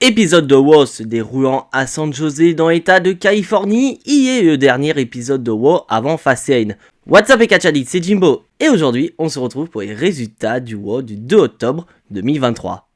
Épisode de WoW se déroulant à San José dans l'état de Californie, y est le dernier épisode de WoW avant Fastlane. What's up les Catchadicts, c'est Jimbo, et aujourd'hui on se retrouve pour les résultats du WoW du 2 octobre 2023.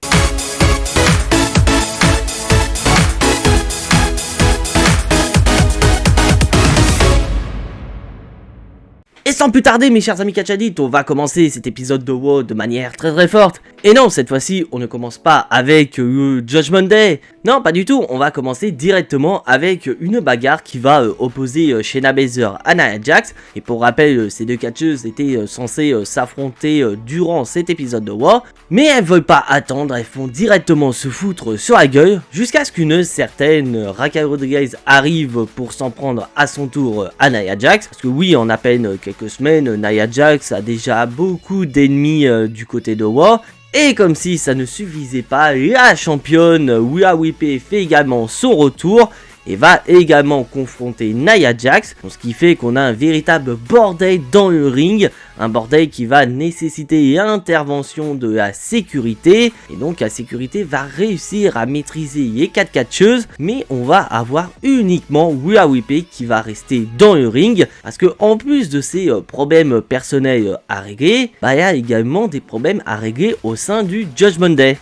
Et sans plus tarder mes chers amis Catchadicts, on va commencer cet épisode de WoW de manière très forte. Et non, cette fois-ci, on ne commence pas avec Judgment Day. Non, pas du tout, on va commencer directement avec une bagarre qui va opposer Shayna Baszler à Nia Jax. Et pour rappel, ces deux catcheuses étaient censées s'affronter durant cet épisode de WoW. Mais elles veulent pas attendre, elles font directement se foutre sur la gueule jusqu'à ce qu'une certaine Raquel Rodriguez arrive pour s'en prendre à son tour à Nia Jax. Parce que oui, en à peine quelques semaines, Nia Jax a déjà beaucoup d'ennemis du côté de WoW. Et comme si ça ne suffisait pas, la championne Rhea Ripley fait également son retour et va également confronter Nia Jax, ce qui fait qu'on a un véritable bordel dans le ring, un bordel qui va nécessiter l'intervention de la sécurité, et donc la sécurité va réussir à maîtriser les 4 catcheuses, mais on va avoir uniquement Rhea Ripley qui va rester dans le ring, parce que en plus de ces problèmes personnels à régler, il y a également des problèmes à régler au sein du Judgment Day.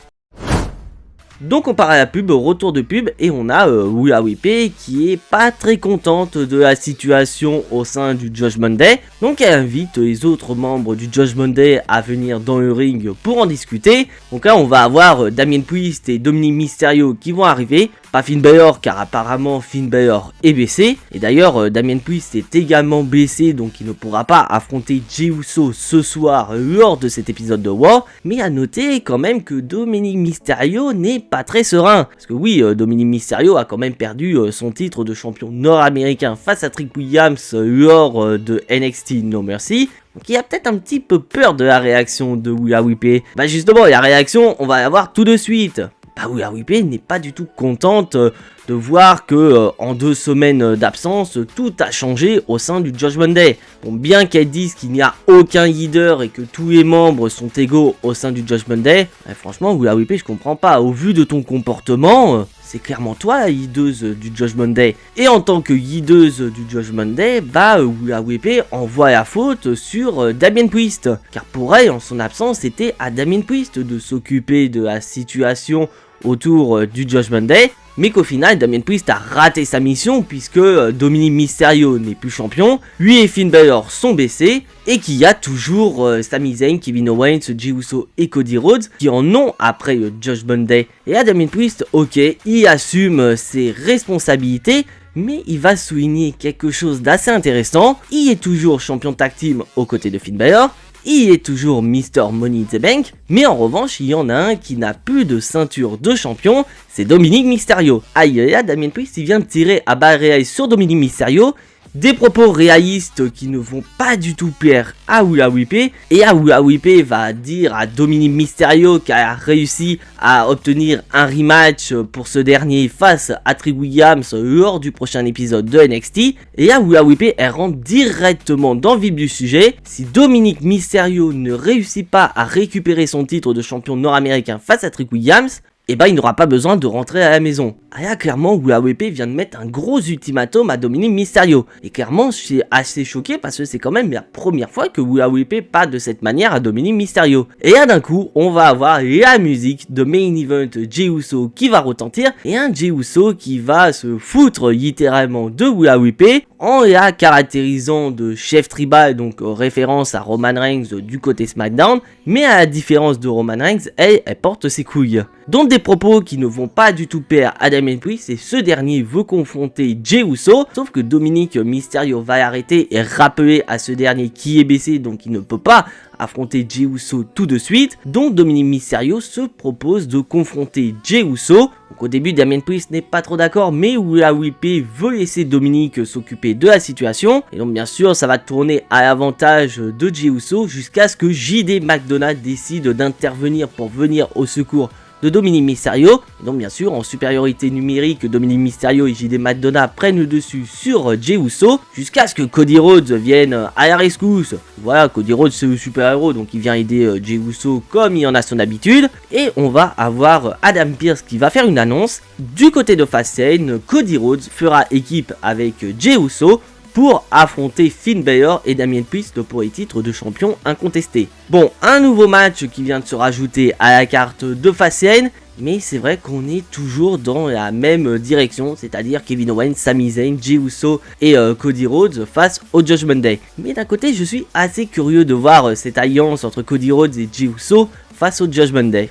Donc on part à la pub, retour de pub, et on a Rhea Ripley qui est pas très contente de la situation au sein du Judgment Day. Donc elle invite les autres membres du Judgment Day à venir dans le ring pour en discuter. Donc là on va avoir Damien Priest et Dominic Mysterio qui vont arriver. Pas Finn Balor car apparemment Finn Balor est blessé. Et d'ailleurs Damien Priest est également blessé, donc il ne pourra pas affronter Jey Uso ce soir lors de cet épisode de WoW. Mais à noter quand même que Dominic Mysterio n'est pas très serein. Parce que oui, Dominic Mysterio a quand même perdu son titre de champion nord-américain face à Trick Williams lors de NXT No Mercy. Donc il a peut-être un petit peu peur de la réaction de Rhea Ripley. Bah justement, la réaction, on va la voir tout de suite. Rhea Ripley n'est pas du tout contente de voir que en 2 semaines d'absence, tout a changé au sein du Judgment Day. Bon, bien qu'elle dise qu'il n'y a aucun leader et que tous les membres sont égaux au sein du Judgment Day, franchement Rhea Ripley, je comprends pas. Au vu de ton comportement, c'est clairement toi la leaduse du Judgment Day. Et en tant que leaduse du Judgment Day, Rhea Ripley envoie la faute sur Damien Priest. Car pour elle, en son absence, c'était à Damien Priest de s'occuper de la situation autour du Judgment Day, mais qu'au final Damien Priest a raté sa mission puisque Dominic Mysterio n'est plus champion, lui et Finn Balor sont baissés, et qu'il y a toujours Sami Zayn, Kevin Owens, Jey Uso et Cody Rhodes qui en ont après le Judgment Day. Et là Damien Priest, ok, il assume ses responsabilités, mais il va souligner quelque chose d'assez intéressant. Il est toujours champion tag team aux côtés de Finn Balor, il est toujours Mr. Money in the Bank, mais en revanche, il y en a un qui n'a plus de ceinture de champion, c'est Dominic Mysterio. Aïe, là, Damien Priest, il vient de tirer à balles réelles sur Dominic Mysterio, des propos réalistes qui ne vont pas du tout plaire à Rhea Ripley, et Rhea Ripley va dire à Dominic Mysterio qu'elle a réussi à obtenir un rematch pour ce dernier face à Trick Williams lors du prochain épisode de NXT, et Rhea Ripley elle rentre directement dans le vif du sujet. Si Dominic Mysterio ne réussit pas à récupérer son titre de champion nord-américain face à Trick Williams, il n'aura pas besoin de rentrer à la maison. Là, clairement, Rhea Ripley vient de mettre un gros ultimatum à Dominic Mysterio. Et clairement, je suis assez choqué parce que c'est quand même la première fois que Rhea Ripley parle de cette manière à Dominic Mysterio. Et là, d'un coup, on va avoir la musique de Main Event Jey Uso qui va retentir, et un Jey Uso qui va se foutre littéralement de Rhea Ripley en la caractérisant de chef tribal, donc référence à Roman Reigns du côté SmackDown, mais à la différence de Roman Reigns, elle porte ses couilles. Donc des propos qui ne vont pas du tout plaire à Damien Priest, et ce dernier veut confronter Jey Uso, sauf que Dominic Mysterio va l'arrêter et rappeler à ce dernier qui est blessé, donc il ne peut pas affronter Jey Uso tout de suite. Donc Dominic Mysterio se propose de confronter Jey Uso. Donc au début Damien Priest n'est pas trop d'accord, mais Rhea Ripley veut laisser Dominic s'occuper de la situation, et donc bien sûr ça va tourner à l'avantage de Jey Uso jusqu'à ce que JD McDonagh décide d'intervenir pour venir au secours de Dominic Mysterio. Et donc bien sûr en supériorité numérique, Dominic Mysterio et JD Madonna prennent le dessus sur Jey Uso jusqu'à ce que Cody Rhodes vienne à la rescousse. Voilà, Cody Rhodes c'est le super héros donc il vient aider Jey Uso comme il en a son habitude. Et on va avoir Adam Pearce qui va faire une annonce. Du côté de Fastlane, Cody Rhodes fera équipe avec Jey Uso pour affronter Finn Balor et Damien Priest pour les titres de champion incontestés. Bon, un nouveau match qui vient de se rajouter à la carte de Fastlane, mais c'est vrai qu'on est toujours dans la même direction, c'est-à-dire Kevin Owens, Sami Zayn, Jey Uso et Cody Rhodes face au Judgment Day. Mais d'un côté, je suis assez curieux de voir cette alliance entre Cody Rhodes et Jey Uso face au Judgment Day.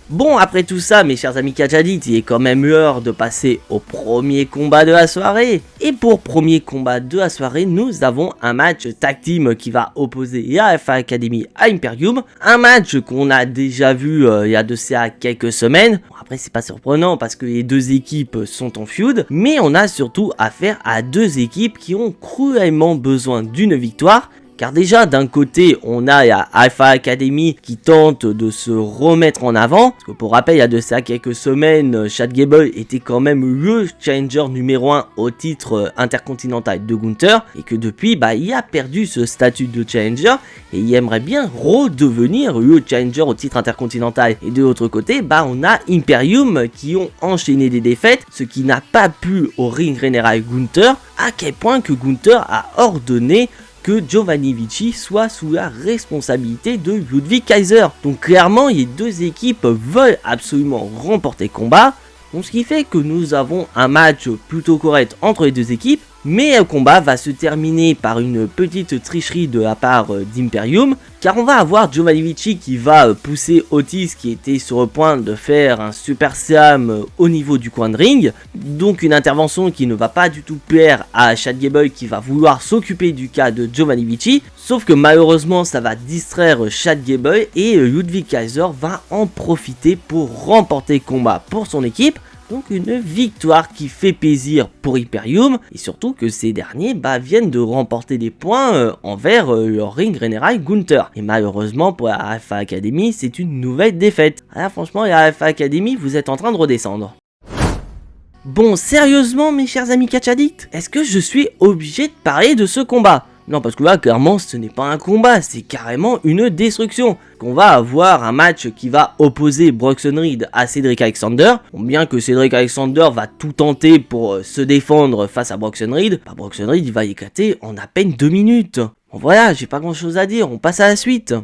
Bon, après tout ça, mes chers amis Catchadit, il est quand même l'heure de passer au premier combat de la soirée. Et pour premier combat de la soirée, nous avons un match tag team qui va opposer la Alpha Academy à Imperium. Un match qu'on a déjà vu il y a de ça quelques semaines. Bon, après, c'est pas surprenant parce que les deux équipes sont en feud. Mais on a surtout affaire à deux équipes qui ont cruellement besoin d'une victoire. Car déjà d'un côté on a la Alpha Academy qui tente de se remettre en avant. Parce que pour rappel il y a de ça quelques semaines Chad Gable était quand même le challenger numéro 1 au titre intercontinental de Gunther. Et que depuis il a perdu ce statut de challenger et il aimerait bien redevenir le challenger au titre intercontinental. Et de l'autre côté on a Imperium qui ont enchaîné des défaites. Ce qui n'a pas plu au ring général Gunther. À quel point que Gunther a ordonné que Giovanni Vinci soit sous la responsabilité de Ludwig Kaiser. Donc clairement, les deux équipes veulent absolument remporter le combat. Donc ce qui fait que nous avons un match plutôt correct entre les deux équipes. Mais le combat va se terminer par une petite tricherie de la part d'Imperium. Car on va avoir Giovanni Vinci qui va pousser Otis qui était sur le point de faire un super slam au niveau du coin de ring. Donc une intervention qui ne va pas du tout plaire à Chad Gable qui va vouloir s'occuper du cas de Giovanni Vinci. Sauf que malheureusement ça va distraire Chad Gable et Ludwig Kaiser va en profiter pour remporter le combat pour son équipe. Donc une victoire qui fait plaisir pour Imperium et surtout que ces derniers viennent de remporter des points envers leur ring général Gunther. Et malheureusement pour la Alpha Academy c'est une nouvelle défaite. Alors franchement la Alpha Academy vous êtes en train de redescendre. Bon sérieusement mes chers amis Catch Addict, est-ce que je suis obligé de parler de ce combat ? Non parce que là clairement ce n'est pas un combat, c'est carrément une destruction. Qu'on va avoir un match qui va opposer Bronson Reed à Cedric Alexander. Bon, bien que Cedric Alexander va tout tenter pour se défendre face à Bronson Reed, Bronson Reed il va éclater en à peine 2 minutes. Bon voilà, j'ai pas grand chose à dire, on passe à la suite.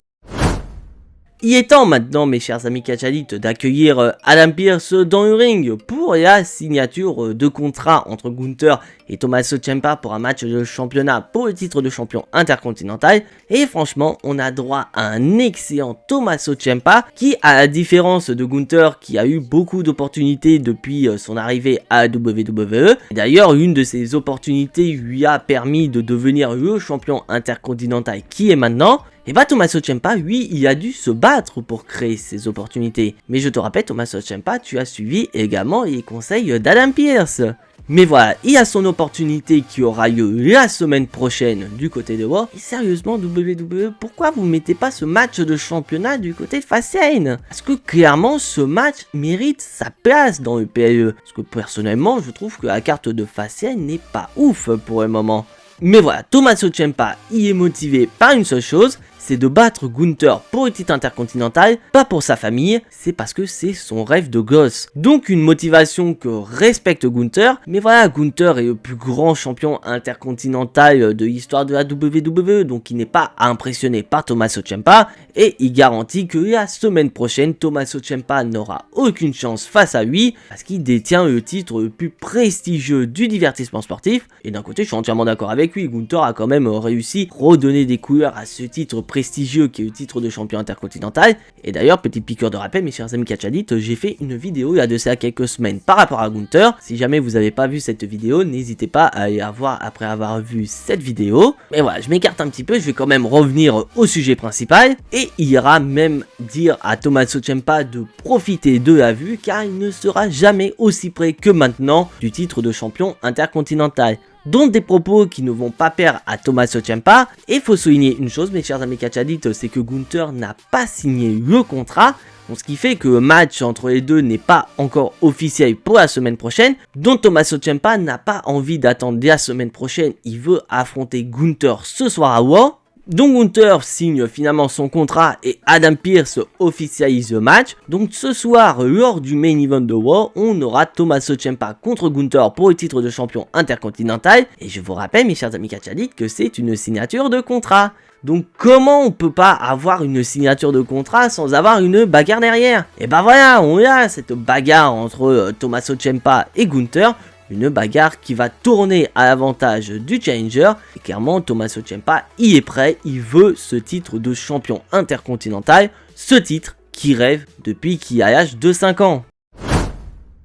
Il est temps maintenant mes chers amis Catch Addict d'accueillir Adam Pearce dans le ring pour la signature de contrat entre Gunther et Tommaso Ciampa pour un match de championnat pour le titre de champion intercontinental. Et franchement on a droit à un excellent Tommaso Ciampa qui, à la différence de Gunther qui a eu beaucoup d'opportunités depuis son arrivée à la WWE, d'ailleurs une de ces opportunités lui a permis de devenir le champion intercontinental qui est maintenant. Et Tommaso Ciampa, lui, il a dû se battre pour créer ces opportunités. Mais je te rappelle, Tommaso Ciampa, tu as suivi également les conseils d'Adam Pearce. Mais voilà, il y a son opportunité qui aura lieu la semaine prochaine du côté de Raw. Et sérieusement, WWE, pourquoi vous ne mettez pas ce match de championnat du côté de Fastlane ? Parce que clairement, ce match mérite sa place dans le PLE. Parce que personnellement, je trouve que la carte de Fastlane n'est pas ouf pour le moment. Mais voilà, Tommaso Ciampa, il est motivé par une seule chose, c'est de battre Gunther pour le titre intercontinental, pas pour sa famille, c'est parce que c'est son rêve de gosse. Donc une motivation que respecte Gunther, mais voilà, Gunther est le plus grand champion intercontinental de l'histoire de la WWE, donc il n'est pas impressionné par Tommaso Ciampa, et il garantit que la semaine prochaine, Tommaso Ciampa n'aura aucune chance face à lui, parce qu'il détient le titre le plus prestigieux du divertissement sportif, et d'un côté je suis entièrement d'accord avec lui, Gunther a quand même réussi à redonner des couleurs à ce titre prestigieux qui est le titre de champion intercontinental. Et d'ailleurs, petite piqûre de rappel, mes chers amis Catch Addict, j'ai fait une vidéo il y a de ça quelques semaines par rapport à Gunther. Si jamais vous n'avez pas vu cette vidéo, n'hésitez pas à aller la voir après avoir vu cette vidéo. Mais voilà, je m'écarte un petit peu, je vais quand même revenir au sujet principal. Et il ira même dire à Tommaso Ciampa de profiter de la vue, car il ne sera jamais aussi près que maintenant du titre de champion intercontinental. dont des propos qui ne vont pas plaire à Tommaso Ciampa. Et faut souligner une chose, mes chers amis catch addicts, c'est que Gunther n'a pas signé le contrat. Donc, ce qui fait que le match entre les deux n'est pas encore officiel pour la semaine prochaine. Donc Tommaso Ciampa n'a pas envie d'attendre dès la semaine prochaine. Il veut affronter Gunther ce soir à Raw. Donc Gunther signe finalement son contrat et Adam Pearce officialise le match. Donc ce soir, lors du main event de Raw, on aura Tommaso Ciampa contre Gunther pour le titre de champion intercontinental. Et je vous rappelle, mes chers amis catch addicts, que c'est une signature de contrat. Donc comment on peut pas avoir une signature de contrat sans avoir une bagarre derrière? Et bah voilà, on a cette bagarre entre Tommaso Ciampa et Gunther. Une bagarre qui va tourner à l'avantage du challenger. Et clairement, Tommaso Ciampa y est prêt. Il veut ce titre de champion intercontinental. Ce titre qu'il rêve depuis qu'il a l'âge de 5 ans.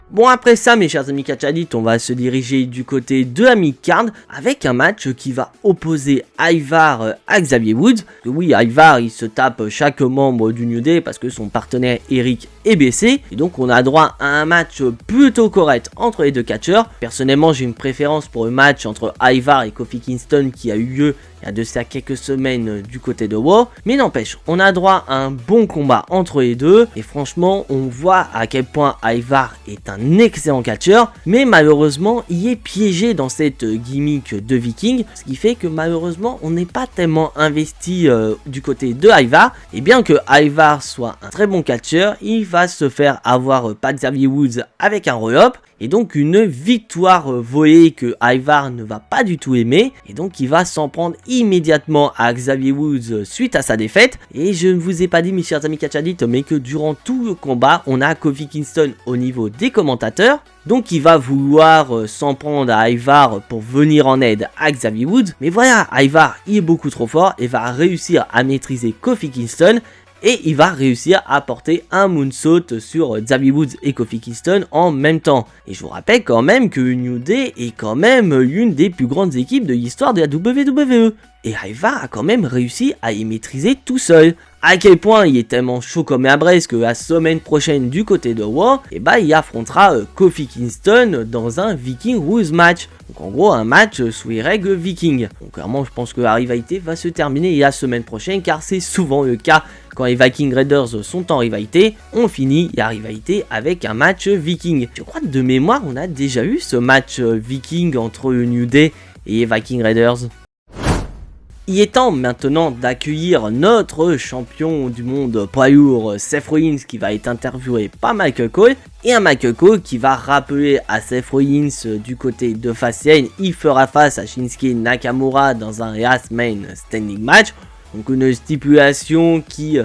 Bon, après ça, mes chers amis catch addicts, on va se diriger du côté de la mid-card avec un match qui va opposer Ivar à Xavier Woods. Oui, Ivar, il se tape chaque membre du New Day parce que son partenaire Eric est blessé. Et donc, on a droit à un match plutôt correct entre les deux catcheurs. Personnellement, j'ai une préférence pour le match entre Ivar et Kofi Kingston qui a eu lieu il y a de ça quelques semaines du côté de Raw. Mais n'empêche, on a droit à un bon combat entre les deux. Et franchement, on voit à quel point Ivar est un excellent catcheur. Mais malheureusement, il est piégé dans cette gimmick de Viking. Ce qui fait que malheureusement, on n'est pas tellement investi du côté de Ivar. Et bien que Ivar soit un très bon catcheur, il va se faire avoir par Xavier Woods avec un roll-up. Et donc une victoire volée que Ivar ne va pas du tout aimer. Et donc il va s'en prendre immédiatement à Xavier Woods suite à sa défaite. Et je ne vous ai pas dit, mes chers amis catch addicts, mais que durant tout le combat, on a Kofi Kingston au niveau des commentateurs. Donc il va vouloir s'en prendre à Ivar pour venir en aide à Xavier Woods. Mais voilà, Ivar il est beaucoup trop fort et va réussir à maîtriser Kofi Kingston. Et il va réussir à porter un moonsault sur Xavier Woods et Kofi Kingston en même temps. Et je vous rappelle quand même que New Day est quand même l'une des plus grandes équipes de l'histoire de la WWE. Et Ivar a quand même réussi à y maîtriser tout seul. À quel point il est tellement chaud comme un braise que la semaine prochaine du côté de Raw, et bah il affrontera Kofi Kingston dans un Viking Rules match. Donc en gros un match sous les règles Viking. Donc clairement je pense que la rivalité va se terminer la semaine prochaine car c'est souvent le cas. Quand les Viking Raiders sont en rivalité, on finit la rivalité avec un match Viking. Je crois que de mémoire on a déjà eu ce match Viking entre New Day et les Viking Raiders. Il est temps maintenant d'accueillir notre champion du monde poids lourd Seth Rollins qui va être interviewé par Michael Cole. Et un Michael Cole qui va rappeler à Seth Rollins du côté de Fastlane, il fera face à Shinsuke Nakamura dans un Last Man Standing match. Donc une stipulation qui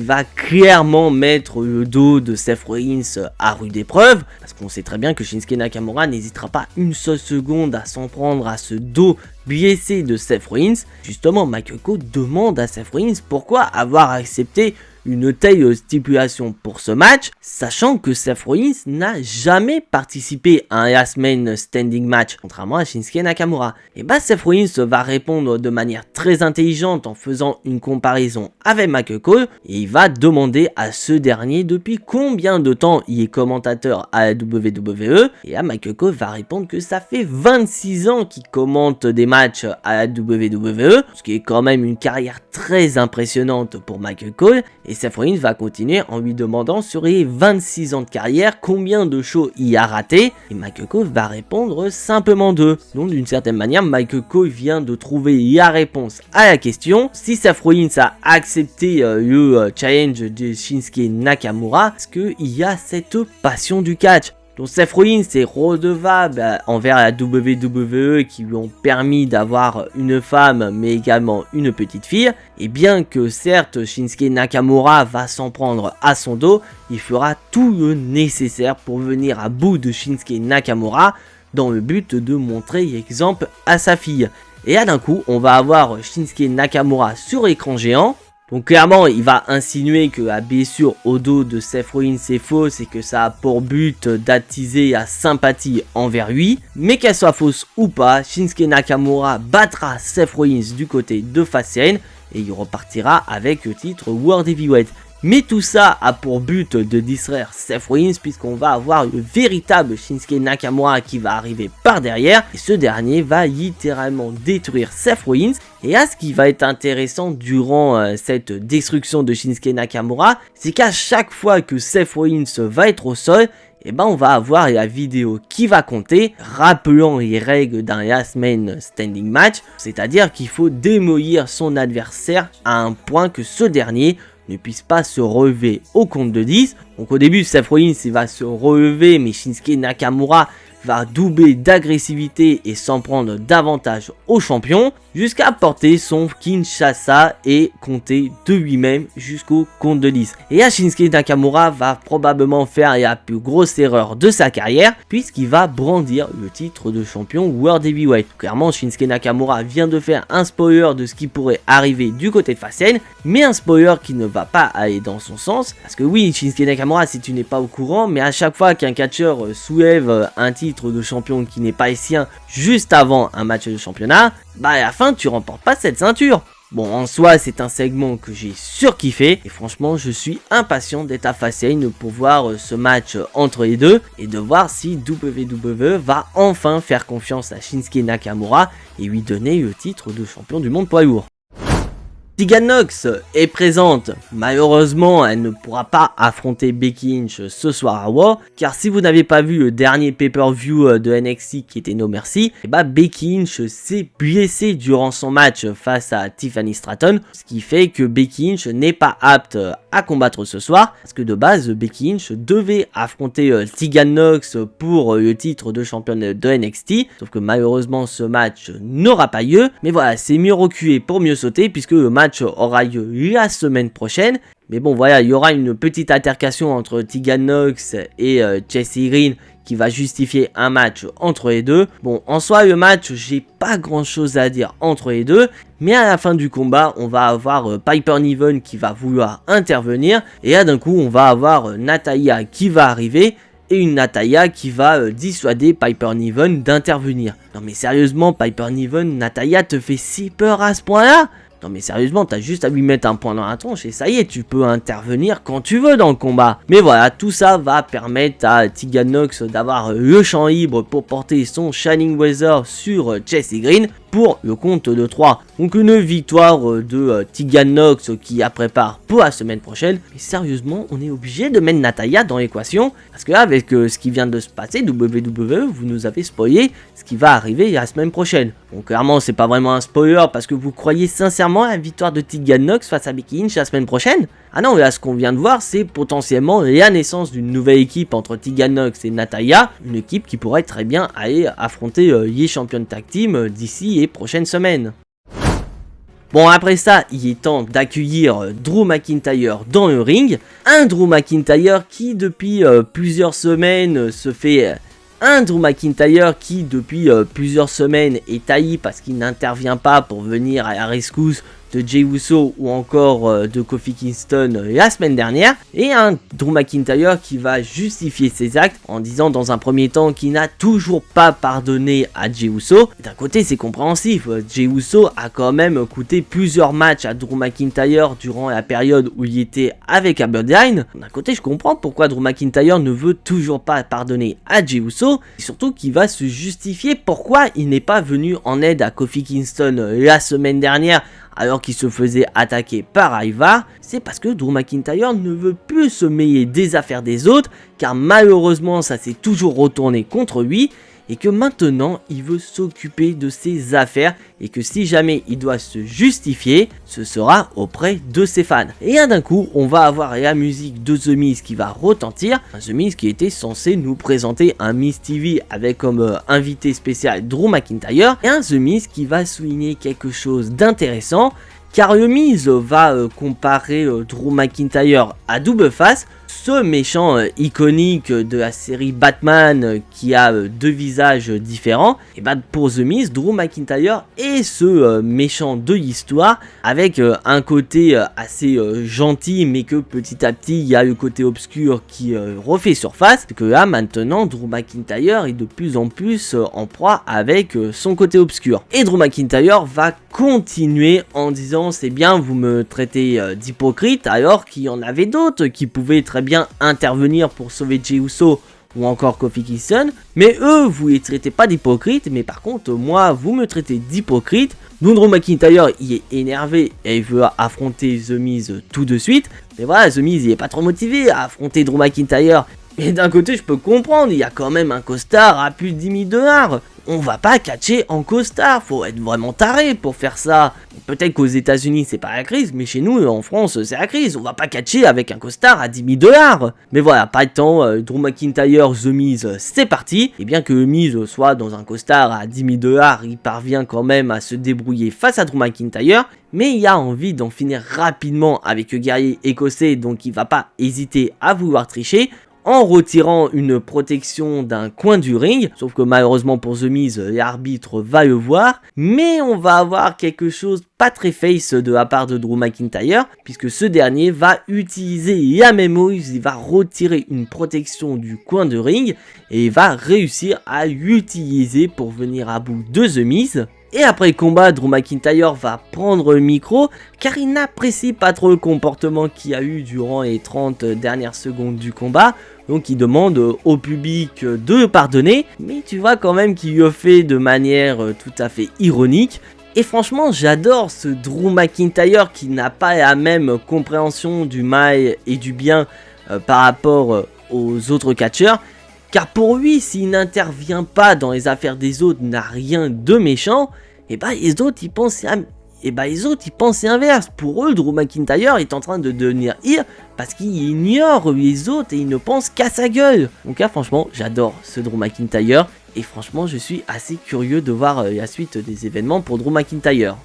va clairement mettre le dos de Seth Rollins à rude épreuve. Parce qu'on sait très bien que Shinsuke Nakamura n'hésitera pas une seule seconde à s'en prendre à ce dos blessé de Seth Rollins. Justement, Michael Cole demande à Seth Rollins pourquoi avoir accepté une telle stipulation pour ce match, sachant que Seth Rollins n'a jamais participé à un Last Man Standing match, contrairement à Shinsuke Nakamura. Et bah Seth Rollins va répondre de manière très intelligente en faisant une comparaison avec Michael Cole, et il va demander à ce dernier depuis combien de temps il est commentateur à la WWE, et là Michael Cole va répondre que ça fait 26 ans qu'il commente des matchs à la WWE, ce qui est quand même une carrière très impressionnante pour Michael Cole. Et Seth Rollins va continuer en lui demandant sur les 26 ans de carrière combien de shows il a raté. Et Michael Cole va répondre simplement 2. Donc d'une certaine manière, Michael Cole vient de trouver la réponse à la question. Si Seth Rollins a accepté le challenge de Shinsuke Nakamura, est-ce qu'il y a cette passion du catch? Donc Seth Rollins est redevable envers la WWE qui lui ont permis d'avoir une femme mais également une petite fille. Et bien que certes Shinsuke Nakamura va s'en prendre à son dos, il fera tout le nécessaire pour venir à bout de Shinsuke Nakamura dans le but de montrer l'exemple à sa fille. Et là d'un coup on va avoir Shinsuke Nakamura sur écran géant. Donc clairement, il va insinuer que la blessure au dos de Seth Rollins est fausse et que ça a pour but d'attiser la sympathie envers lui. Mais qu'elle soit fausse ou pas, Shinsuke Nakamura battra Seth Rollins du côté de Fastlane et il repartira avec le titre World Heavyweight. Mais tout ça a pour but de distraire Seth Rollins puisqu'on va avoir le véritable Shinsuke Nakamura qui va arriver par derrière et ce dernier va littéralement détruire Seth Rollins. Et là, ce qui va être intéressant durant cette destruction de Shinsuke Nakamura, c'est qu'à chaque fois que Seth Rollins va être au sol, et on va avoir la vidéo qui va compter, rappelant les règles d'un last man standing match, c'est-à-dire qu'il faut démolir son adversaire à un point que ce dernier ne puisse pas se relever au compte de 10. Donc au début, Seth Rollins il va se relever, mais Shinsuke Nakamura va doubler d'agressivité et s'en prendre davantage au champion, jusqu'à porter son Kinshasa et compter de lui-même jusqu'au compte de 10. Et là, Shinsuke Nakamura va probablement faire la plus grosse erreur de sa carrière, puisqu'il va brandir le titre de champion World Heavyweight. Clairement, Shinsuke Nakamura vient de faire un spoiler de ce qui pourrait arriver du côté de Fastlane, mais un spoiler qui ne va pas aller dans son sens, parce que oui, Shinsuke Nakamura, si tu n'es pas au courant, mais à chaque fois qu'un catcheur soulève un titre de champion qui n'est pas le sien juste avant un match de championnat, à la fin tu remportes pas cette ceinture. Bon, en soi c'est un segment que j'ai surkiffé et franchement je suis impatient d'être à Fastlane pour voir ce match entre les deux et de voir si WWE va enfin faire confiance à Shinsuke Nakamura et lui donner le titre de champion du monde poids lourd. Tegan Nox est présente, malheureusement elle ne pourra pas affronter Becky Lynch ce soir à Raw, car si vous n'avez pas vu le dernier pay-per-view de NXT qui était No Mercy, Becky Lynch s'est blessée durant son match face à Tiffany Stratton, ce qui fait que Becky Lynch n'est pas apte à combattre ce soir, parce que de base Becky Lynch devait affronter Tegan Nox pour le titre de championne de NXT, sauf que malheureusement ce match n'aura pas lieu, mais voilà, c'est mieux reculer pour mieux sauter puisque le match aura lieu la semaine prochaine. Mais bon voilà, il y aura une petite altercation entre Tegan Nox et Chelsea Green qui va justifier un match entre les deux. Bon, en soi le match, j'ai pas grand chose à dire entre les deux, mais à la fin du combat on va avoir Piper Niven qui va vouloir intervenir, et là d'un coup on va avoir Natalya qui va arriver, et une Natalya qui va dissuader Piper Niven d'intervenir. Non mais sérieusement, Piper Niven, Natalya te fait si peur à ce point là? Non mais sérieusement, t'as juste à lui mettre un point dans la tronche et ça y est, tu peux intervenir quand tu veux dans le combat. Mais voilà, tout ça va permettre à Tegan Nox d'avoir le champ libre pour porter son Shining Weather sur Chelsea Green pour le compte de 3. Donc une victoire de Tegan Nox qui a prépare pour la semaine prochaine. Mais sérieusement, on est obligé de mettre Natalya dans l'équation, parce que là, avec ce qui vient de se passer, WWE, vous nous avez spoilé ce qui va arriver la semaine prochaine. Donc clairement, c'est pas vraiment un spoiler, parce que vous croyez sincèrement à la victoire de Tegan Nox face à Becky Lynch la semaine prochaine? Ah non, là ce qu'on vient de voir, c'est potentiellement la naissance d'une nouvelle équipe entre Tegan Nox et Natalya, une équipe qui pourrait très bien aller affronter les championnes tag team d'ici les prochaines semaines. Bon, après ça, il est temps d'accueillir Drew McIntyre dans le ring. Un Drew McIntyre qui depuis plusieurs semaines se fait... Un Drew McIntyre qui depuis plusieurs semaines est haï parce qu'il n'intervient pas pour venir à la rescousse de Jey Uso ou encore de Kofi Kingston la semaine dernière, et un Drew McIntyre qui va justifier ses actes en disant dans un premier temps qu'il n'a toujours pas pardonné à Jey Uso. D'un côté c'est compréhensif, Jey Uso a quand même coûté plusieurs matchs à Drew McIntyre durant la période où il était avec Aberdeen. D'un côté je comprends pourquoi Drew McIntyre ne veut toujours pas pardonner à Jey Uso, et surtout qu'il va se justifier pourquoi il n'est pas venu en aide à Kofi Kingston la semaine dernière alors qu'il se faisait attaquer par Ivar. C'est parce que Drew McIntyre ne veut plus se mêler des affaires des autres, car malheureusement ça s'est toujours retourné contre lui, et que maintenant il veut s'occuper de ses affaires, et que si jamais il doit se justifier, ce sera auprès de ses fans. Et là d'un coup on va avoir la musique de The Miz qui va retentir, The Miz qui était censé nous présenter un Miz TV avec comme invité spécial Drew McIntyre, et un The Miz qui va souligner quelque chose d'intéressant, car le Miz va comparer Drew McIntyre à Double Face, ce méchant iconique de la série Batman qui a deux visages différents, et bah pour The Miz, Drew McIntyre est ce méchant de l'histoire avec un côté assez gentil, mais que petit à petit il y a le côté obscur qui refait surface, que là maintenant Drew McIntyre est de plus en plus en proie avec son côté obscur. Et Drew McIntyre va continuer en disant c'est bien, vous me traitez d'hypocrite, alors qu'il y en avait d'autres qui pouvaient très bien intervenir pour sauver Jey Uso ou encore Kofi Kingston, mais eux vous les traitez pas d'hypocrite, mais par contre moi vous me traitez d'hypocrite. Donc Drew McIntyre il est énervé et il veut affronter The Miz tout de suite, mais voilà, The Miz il est pas trop motivé à affronter Drew McIntyre. Et d'un côté je peux comprendre, il y a quand même un costard à plus de 10 000 $. On va pas catcher en costard, faut être vraiment taré pour faire ça. Peut-être qu'aux États-Unis c'est pas la crise, mais chez nous en France c'est la crise. On va pas catcher avec un costard à 10 000 $. Mais voilà, pas de temps, Drew McIntyre, The Miz, c'est parti. Et bien que The Miz soit dans un costard à 10 000 $, il parvient quand même à se débrouiller face à Drew McIntyre. Mais il a envie d'en finir rapidement avec le guerrier écossais, donc il va pas hésiter à vouloir tricher en retirant une protection d'un coin du ring, sauf que malheureusement pour The Miz, l'arbitre va le voir, mais on va avoir quelque chose pas très face de la part de Drew McIntyre, puisque ce dernier va utiliser la même ruse, il va retirer une protection du coin de ring, et il va réussir à l'utiliser pour venir à bout de The Miz. Et après le combat, Drew McIntyre va prendre le micro, car il n'apprécie pas trop le comportement qu'il y a eu durant les 30 dernières secondes du combat. Donc il demande au public de le pardonner, mais tu vois quand même qu'il le fait de manière tout à fait ironique. Et franchement, j'adore ce Drew McIntyre qui n'a pas la même compréhension du mal et du bien par rapport aux autres catcheurs. Car pour lui, s'il n'intervient pas dans les affaires des autres, n'a rien de méchant, et bah les autres ils pensent l'inverse. Pour eux, Drew McIntyre est en train de devenir heel parce qu'il ignore les autres et il ne pense qu'à sa gueule. Donc là franchement, j'adore ce Drew McIntyre et franchement je suis assez curieux de voir la suite des événements pour Drew McIntyre.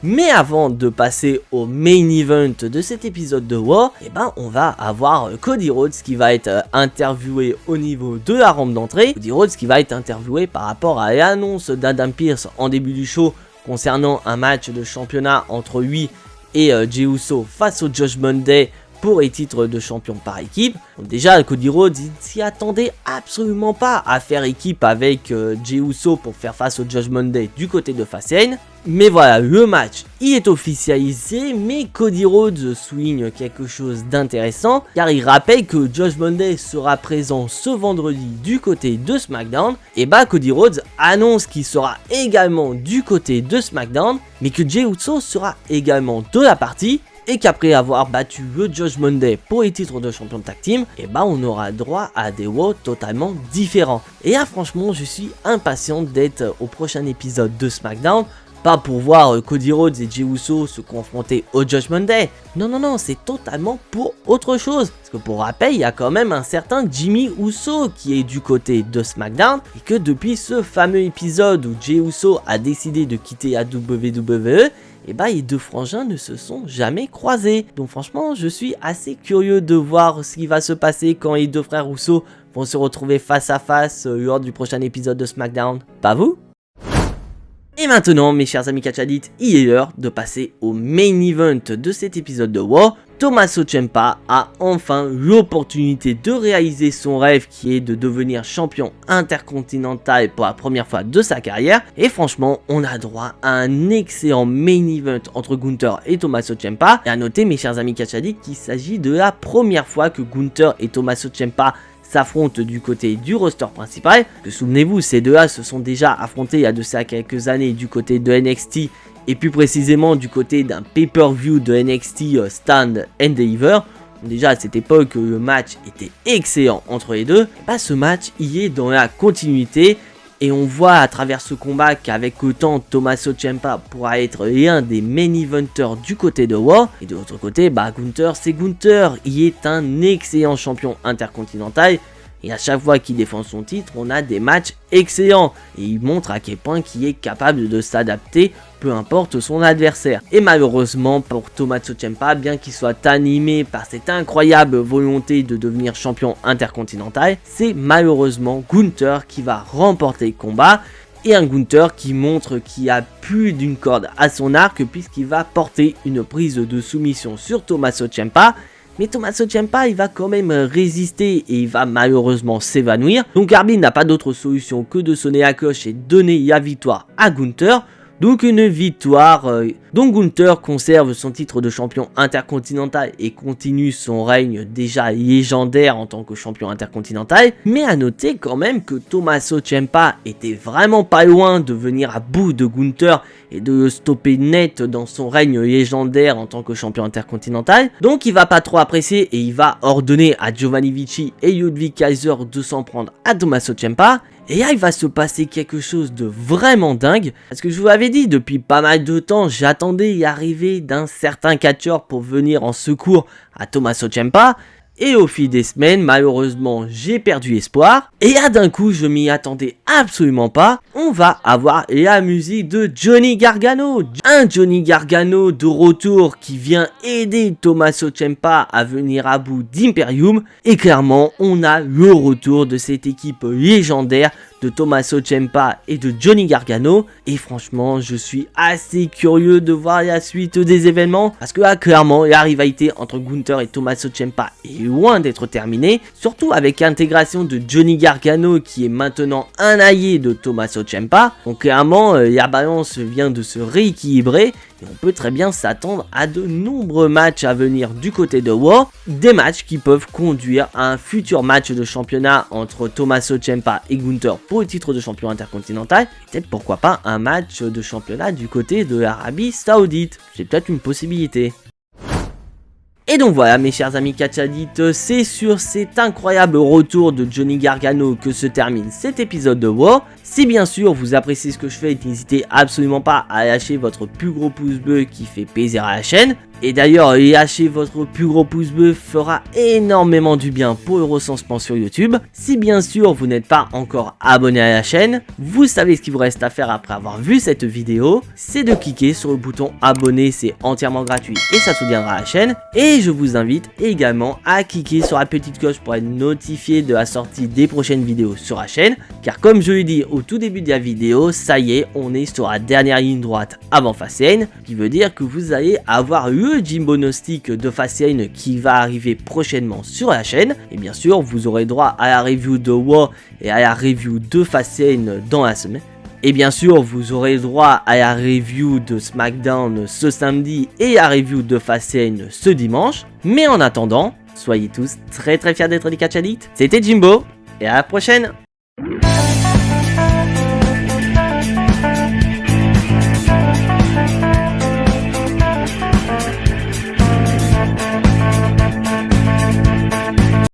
Mais avant de passer au main event de cet épisode de Raw, on va avoir Cody Rhodes qui va être interviewé au niveau de la rampe d'entrée. Cody Rhodes qui va être interviewé par rapport à l'annonce d'Adam Pearce en début du show concernant un match de championnat entre lui et Jey Uso face au Judgment Day pour les titres de champion par équipe. Donc déjà Cody Rhodes il s'y attendait absolument pas à faire équipe avec Jey Uso pour faire face au Judgment Day du côté de Fastlane. Mais voilà, le match il est officialisé, mais Cody Rhodes souligne quelque chose d'intéressant car il rappelle que Judgment Day sera présent ce vendredi du côté de SmackDown. Et Cody Rhodes annonce qu'il sera également du côté de SmackDown, mais que Jey Uso sera également de la partie. Et qu'après avoir battu le Judgment Day pour les titres de champion de tag team, on aura droit à des Raw totalement différents. Et là franchement je suis impatient d'être au prochain épisode de SmackDown. Pas pour voir Cody Rhodes et Jey Uso se confronter au Judgment Day. Non, c'est totalement pour autre chose. Parce que pour rappel, il y a quand même un certain Jimmy Uso qui est du côté de SmackDown. Et que depuis ce fameux épisode où Jey Uso a décidé de quitter la WWE, les deux frangins ne se sont jamais croisés. Donc franchement, je suis assez curieux de voir ce qui va se passer quand les deux frères Uso vont se retrouver face à face lors du prochain épisode de SmackDown. Pas vous ? Et maintenant, mes chers amis catch addicts, il est l'heure de passer au main event de cet épisode de Raw. Tommaso Ciampa a enfin l'opportunité de réaliser son rêve qui est de devenir champion intercontinental pour la première fois de sa carrière. Et franchement, on a droit à un excellent main event entre Gunther et Tommaso Ciampa. Et à noter, mes chers amis catch addicts, qu'il s'agit de la première fois que Gunther et Tommaso Ciampa s'affrontent du côté du roster principal. Que souvenez-vous, ces deux-là se sont déjà affrontés il y a de ça quelques années du côté de NXT et plus précisément du côté d'un pay-per-view de NXT Stand and Deliver. Déjà à cette époque le match était excellent entre les deux. Ce match y est dans la continuité et on voit à travers ce combat qu'avec le temps Tommaso Ciampa pourra être l'un des main eventers du côté de Raw. Et de l'autre côté Gunther c'est Gunther, il est un excellent champion intercontinental. et à chaque fois qu'il défend son titre, on a des matchs excellents, et il montre à quel point il est capable de s'adapter, peu importe son adversaire. Et malheureusement pour Tommaso Ciampa, bien qu'il soit animé par cette incroyable volonté de devenir champion intercontinental, c'est malheureusement Gunther qui va remporter le combat, et un Gunther qui montre qu'il a plus d'une corde à son arc puisqu'il va porter une prise de soumission sur Tommaso Ciampa. Mais Tommaso Ciampa, il va quand même résister et il va malheureusement s'évanouir. Donc Arby n'a pas d'autre solution que de sonner à cloche et donner la victoire à Gunther. Donc une victoire dont Gunther conserve son titre de champion intercontinental et continue son règne déjà légendaire en tant que champion intercontinental. Mais à noter quand même que Tommaso Ciampa était vraiment pas loin de venir à bout de Gunther et de le stopper net dans son règne légendaire en tant que champion intercontinental. Donc il va pas trop apprécier et il va ordonner à Giovanni Vinci et Ludwig Kaiser de s'en prendre à Tommaso Ciampa. Et là il va se passer quelque chose de vraiment dingue, parce que je vous l'avais dit, depuis pas mal de temps, j'attendais l'arrivée d'un certain catcheur pour venir en secours à Tommaso Ciampa. Et au fil des semaines, malheureusement, j'ai perdu espoir. Et là, d'un coup, je m'y attendais absolument pas. On va avoir la musique de Johnny Gargano. Un Johnny Gargano de retour qui vient aider Tommaso Ciampa à venir à bout d'Imperium. Et clairement, on a le retour de cette équipe légendaire de Tommaso Ciampa et de Johnny Gargano. Et franchement, je suis assez curieux de voir la suite des événements. Parce que là, clairement, la rivalité entre Gunther et Tommaso Ciampa est loin d'être terminée. Surtout avec l'intégration de Johnny Gargano qui est maintenant un allié de Tommaso Ciampa. Donc clairement, la balance vient de se rééquilibrer. Et on peut très bien s'attendre à de nombreux matchs à venir du côté de Raw. Des matchs qui peuvent conduire à un futur match de championnat entre Tommaso Ciampa et Gunther pour le titre de champion intercontinental. Peut-être pourquoi pas un match de championnat du côté de l'Arabie Saoudite. C'est peut-être une possibilité. Et donc voilà mes chers amis catch addicts, c'est sur cet incroyable retour de Johnny Gargano que se termine cet épisode de Raw. Si bien sûr vous appréciez ce que je fais, n'hésitez absolument pas à lâcher votre plus gros pouce bleu qui fait plaisir à la chaîne. Et d'ailleurs, lâcher votre plus gros pouce bleu fera énormément du bien pour le recensement sur YouTube. Si bien sûr vous n'êtes pas encore abonné à la chaîne, vous savez ce qu'il vous reste à faire après avoir vu cette vidéo, c'est de cliquer sur le bouton abonner, c'est entièrement gratuit et ça soutiendra la chaîne. Et je vous invite également à cliquer sur la petite cloche pour être notifié de la sortie des prochaines vidéos sur la chaîne. Car comme je l'ai dit au tout début de la vidéo, ça y est, on est sur la dernière ligne droite avant Fastlane, qui veut dire que vous allez avoir le Jimbo Gnostic de Fastlane qui va arriver prochainement sur la chaîne. Et bien sûr, vous aurez droit à la review de Raw et à la review de Fastlane dans la semaine. Et bien sûr, vous aurez droit à la review de SmackDown ce samedi et la review de Fastlane ce dimanche. Mais en attendant, soyez tous très fiers d'être des catch addicts. C'était Jimbo et à la prochaine.